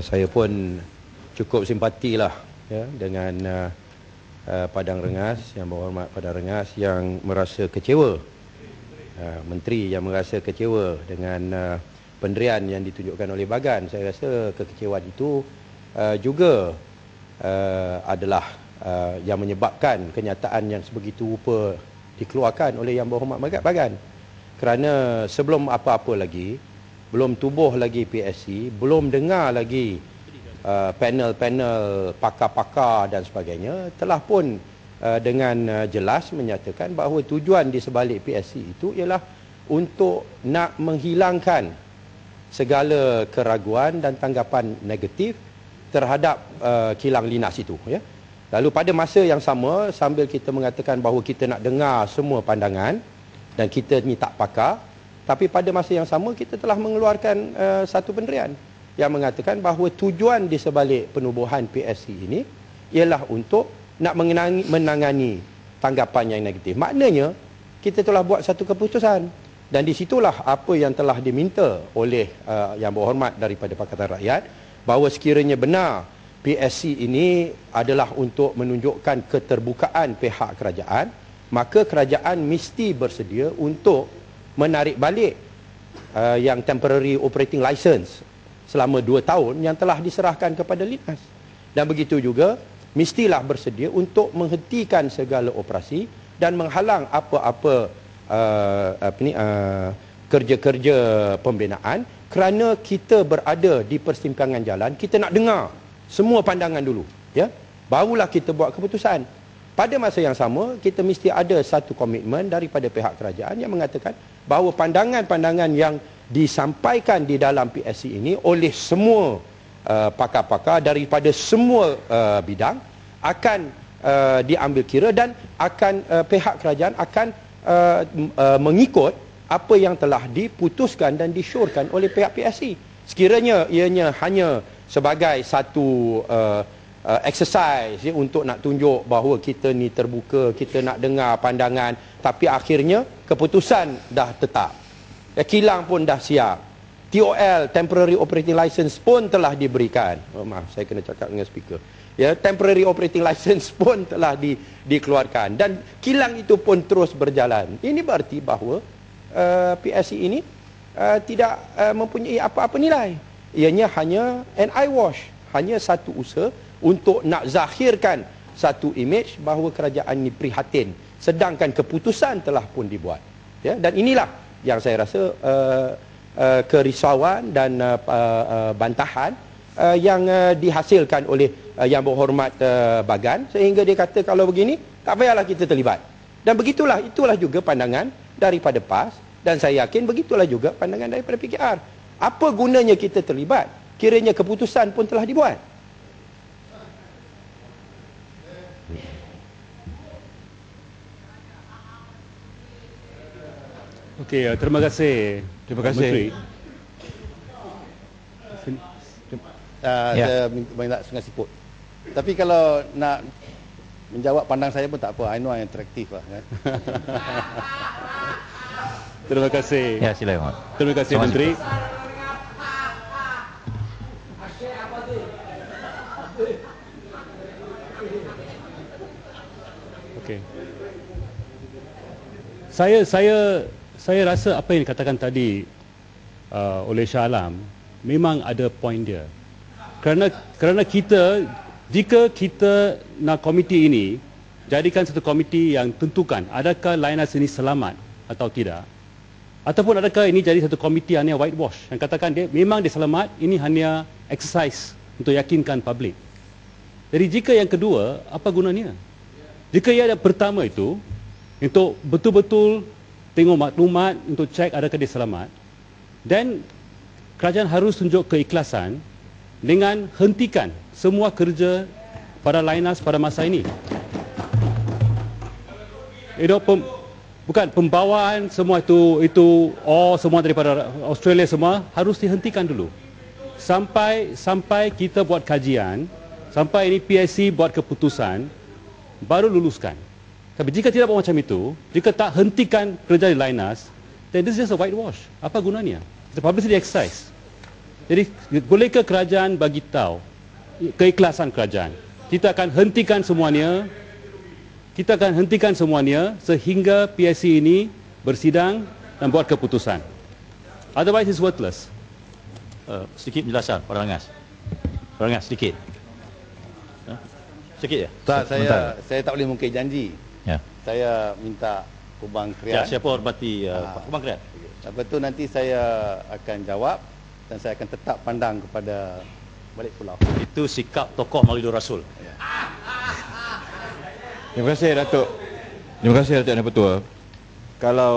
Saya pun cukup simpatilah ya, dengan Padang Rengas, Yang Berhormat Padang Rengas yang merasa kecewa, Menteri yang merasa kecewa dengan pendirian yang ditunjukkan oleh Bagan. Saya rasa kekecewaan itu juga adalah yang menyebabkan kenyataan yang sebegitu rupa dikeluarkan oleh Yang Berhormat Bagan. Kerana sebelum apa-apa lagi, belum tubuh lagi PSC, belum dengar lagi panel-panel pakar-pakar dan sebagainya, telah pun dengan jelas menyatakan bahawa tujuan di sebalik PSC itu ialah untuk nak menghilangkan segala keraguan dan tanggapan negatif terhadap kilang Linas itu. Ya. Lalu pada masa yang sama, sambil kita mengatakan bahawa kita nak dengar semua pandangan dan kita ni tak pakar, tapi pada masa yang sama kita telah mengeluarkan satu pendirian yang mengatakan bahawa tujuan di sebalik penubuhan PSC ini ialah untuk nak menangani tanggapan yang negatif. Maknanya kita telah buat satu keputusan, dan di situlah apa yang telah diminta oleh Yang Berhormat daripada Pakatan Rakyat, bahawa sekiranya benar PSC ini adalah untuk menunjukkan keterbukaan pihak kerajaan, maka kerajaan mesti bersedia untuk menarik balik yang temporary operating license selama 2 tahun yang telah diserahkan kepada Linas. Dan begitu juga mestilah bersedia untuk menghentikan segala operasi dan menghalang apa-apa kerja-kerja pembinaan, kerana kita berada di persimpangan jalan. Kita nak dengar semua pandangan dulu, ya, barulah kita buat keputusan. Pada masa yang sama, kita mesti ada satu komitmen daripada pihak kerajaan yang mengatakan bahawa pandangan-pandangan yang disampaikan di dalam PSC ini oleh semua pakar-pakar daripada semua bidang akan diambil kira, dan akan pihak kerajaan akan mengikut apa yang telah diputuskan dan disyorkan oleh pihak PSC. Sekiranya ianya hanya sebagai satu exercise ya, untuk nak tunjuk bahawa kita ni terbuka, kita nak dengar pandangan, tapi akhirnya keputusan dah tetap. Kilang pun dah siap. TOL, Temporary Operating License pun telah diberikan. Oh, maaf, saya kena cakap dengan speaker. Ya, Temporary Operating License pun telah dikeluarkan. Dan kilang itu pun terus berjalan. Ini berarti bahawa PSC ini tidak mempunyai apa-apa nilai. Ianya hanya an eyewash. Hanya satu usaha untuk nak zahirkan satu image bahawa kerajaan ini prihatin. Sedangkan keputusan telah pun dibuat. Ya, dan inilah yang saya rasa kerisauan dan bantahan yang dihasilkan oleh Yang Berhormat Bagan, sehingga dia kata kalau begini tak payahlah kita terlibat. Dan begitulah, itulah juga pandangan daripada PAS, dan saya yakin begitulah juga pandangan daripada PKR. Apa gunanya kita terlibat kiranya keputusan pun telah dibuat? Okey, terima kasih. Terima kasih. Saya minta Sungai Siput. Tapi kalau nak menjawab pandang saya pun tak apa. I know I'm attractive lah kan. Terima kasih. Ya, silakan. Terima kasih Menteri. Okey. Saya rasa apa yang dikatakan tadi oleh Shah Alam memang ada point dia. Kerana kita, jika kita nak komiti ini jadikan satu komiti yang tentukan adakah Linas ini selamat atau tidak, ataupun adakah ini jadi satu komiti hanya whitewash yang katakan dia memang dia selamat, ini hanya exercise untuk yakinkan publik. Jadi jika yang kedua, apa gunanya? Jika yang pertama itu untuk betul-betul tengok maklumat untuk cek adakah dia selamat, dan kerajaan harus tunjuk keikhlasan dengan hentikan semua kerja pada Linas pada masa ini. Itu bukan pembawaan semua itu semua daripada Australia semua harus dihentikan dulu. Sampai kita buat kajian, sampai ini PSC buat keputusan, baru luluskan. Tapi jika tidak buat macam itu, jika tak hentikan kerja di Linas, then this is just a whitewash. Apa gunanya? It's a publicity exercise. Jadi bolehkah kerajaan bagi tahu keikhlasan kerajaan? Kita akan hentikan semuanya. Kita akan hentikan semuanya sehingga PSC ini bersidang dan buat keputusan. Otherwise it's worthless. Sedikit penjelasan Pak Rangas. Pak Rangas sedikit. Sedikit ya? Tak, saya tak boleh mungkir janji. Ya. Saya minta Kubang Ya, Krian. siapa hormati Pak Kubang Krian? Lepas tu nanti saya akan jawab dan saya akan tetap pandang kepada balik pulau. Itu sikap tokoh Maulidur Rasul. Terima kasih Datuk. Terima kasih Datuk Yang Pertua. Kalau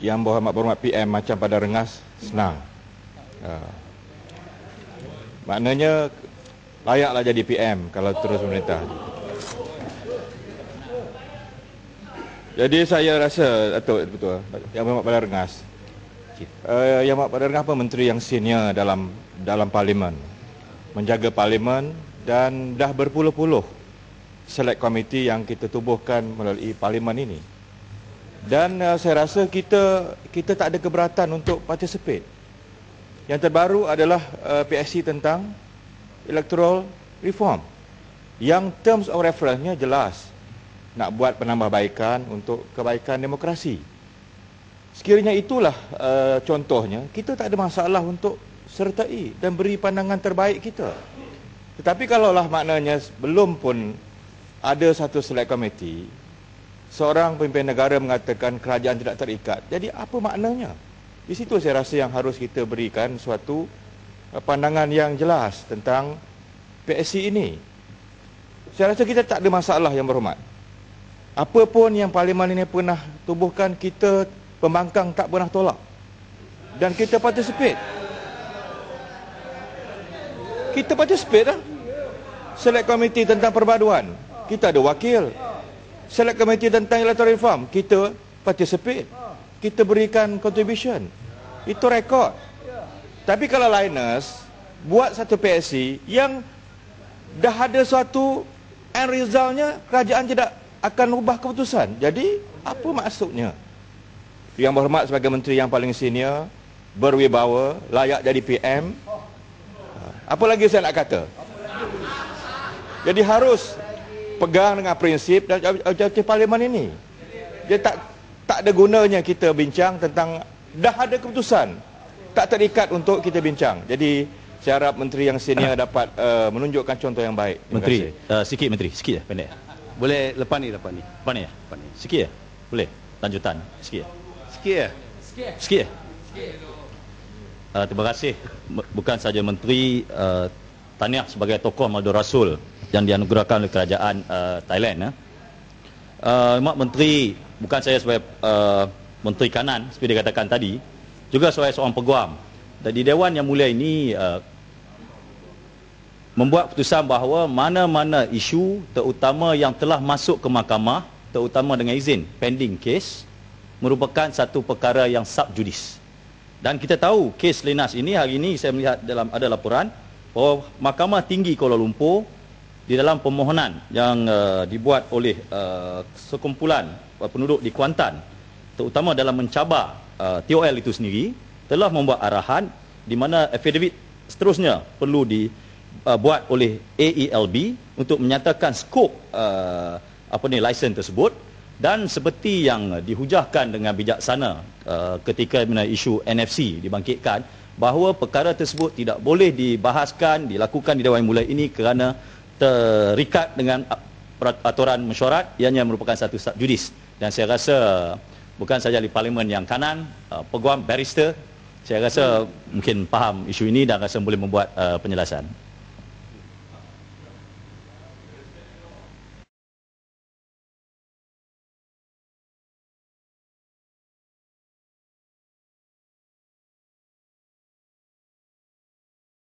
Yang Berhormat PM macam pada Rengas, senang. Maknanya layaklah jadi PM kalau terus memerintah. Jadi saya rasa Datuk Yang Pertua, Yang Berhormat pada Rengas, Yang Berhormat pada Rengas pun menteri yang senior dalam parlimen, menjaga parlimen, dan dah berpuluh-puluh select committee yang kita tubuhkan melalui parlimen ini. Dan saya rasa kita tak ada keberatan untuk participate. Yang terbaru adalah PSC tentang electoral reform, yang terms of reference-nya jelas, nak buat penambahbaikan untuk kebaikan demokrasi. Sekiranya itulah contohnya, kita tak ada masalah untuk sertai dan beri pandangan terbaik kita. Tetapi kalaulah maknanya belum pun ada satu select committee, seorang pemimpin negara mengatakan kerajaan tidak terikat, jadi apa maknanya? Di situ saya rasa yang harus kita berikan suatu pandangan yang jelas tentang PSC ini. Saya rasa kita tak ada masalah, Yang Berhormat. Apa pun yang parlimen ini pernah tubuhkan, kita pembangkang tak pernah tolak. Dan kita participate. Kita participate lah. Select committee tentang perpaduan, kita ada wakil. Select committee tentang electoral reform, kita participate. Kita berikan contribution. Itu rekod. Tapi kalau Linus buat satu PSC yang dah ada suatu end resultnya, kerajaan tidak akan ubah keputusan. Jadi apa maksudnya? Yang Berhormat sebagai menteri yang paling senior, berwibawa, layak jadi PM. Apa lagi saya nak kata? Jadi harus pegang dengan prinsip dan objektif parlimen ini. Dia tak ada gunanya kita bincang tentang dah ada keputusan, tak terikat untuk kita bincang. Jadi saya harap menteri yang senior dapat menunjukkan contoh yang baik. Menteri, sikit Menteri, sikit ya, pendek. Boleh lepas ni. Lepas ni ya? Sikit ya? Boleh? Lanjutan, sikit ya? Sikit ya? Sikit ya? Terima kasih. Bukan saja Menteri, tahniah sebagai tokoh Maulidur Rasul yang dianugerahkan oleh kerajaan Thailand. Mak Menteri, bukan saya sebagai Menteri Kanan seperti dikatakan tadi, juga sebagai seorang peguam. Dan di Dewan Yang Mulia ini membuat keputusan bahawa mana-mana isu terutama yang telah masuk ke mahkamah, terutama dengan izin pending case, merupakan satu perkara yang sub judice. Dan kita tahu kes Linus ini, hari ini saya melihat ada laporan bahawa Mahkamah Tinggi Kuala Lumpur di dalam permohonan yang dibuat oleh sekumpulan penduduk di Kuantan, terutama dalam mencabar TOL itu sendiri, telah membuat arahan di mana affidavit seterusnya perlu dibuat oleh AELB untuk menyatakan skop lesen tersebut. Dan seperti yang dihujahkan dengan bijaksana ketika isu NFC dibangkitkan, bahawa perkara tersebut tidak boleh dibahaskan, dilakukan di Dewan Yang Mulia ini kerana terikat dengan peraturan mesyuarat, ianya merupakan satu sub judice. Dan saya rasa bukan saja di parlimen yang kanan, peguam barrister, saya rasa mungkin faham isu ini dan rasa boleh membuat penjelasan.